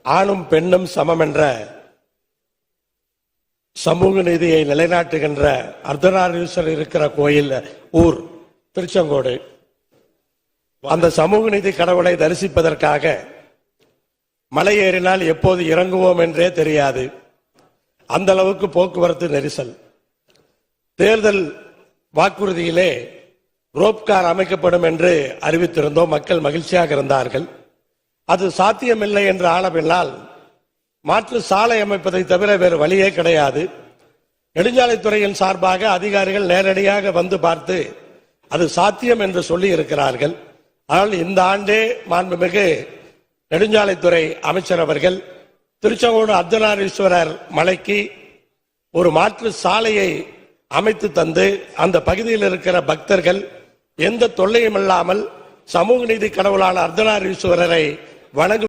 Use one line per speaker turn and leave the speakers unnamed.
ஆணும் பெண்ணும் சமம் என்ற சமூக நீதியை நிலைநாட்டுகின்ற அர்த்தநாரீஸ்வரர் இருக்கிற கோயில் ஊர் திருச்செங்கோடு. அந்த சமூக நீதி கடவுளை தரிசிப்பதற்காக மலை ஏறினால் எப்போது இறங்குவோம் என்றே தெரியாது. அந்த அளவுக்கு போக்குவரத்து நெரிசல். தேர்தல் வாக்குறுதியிலே ரோப்கார் அமைக்கப்படும் என்று அறிவித்திருந்தோம். மக்கள் மகிழ்ச்சியாக இருந்தார்கள். அது சாத்தியமில்லை என்று ஆன பின்னால் மாற்று சாலை அமைப்பதை தவிர வேறு வழியே கிடையாது. நெடுஞ்சாலைத்துறையின் சார்பாக அதிகாரிகள் நேரடியாக வந்து பார்த்து அது சாத்தியம் என்று சொல்லி இருக்கிறார்கள். ஆனால் இந்த ஆண்டே மாண்புமிகு நெடுஞ்சாலைத்துறை அமைச்சர் அவர்கள் திருச்செங்கோடு அர்த்தநாரீஸ்வரர் மலைக்கு ஒரு மாற்று சாலையை அமைத்து தந்து அந்த பகுதியில் இருக்கிற பக்தர்கள் எந்த தொல்லையும் இல்லாமல் சமூக நீதி கடவுளான அர்த்தநாரீஸ்வரரை வணங்கும்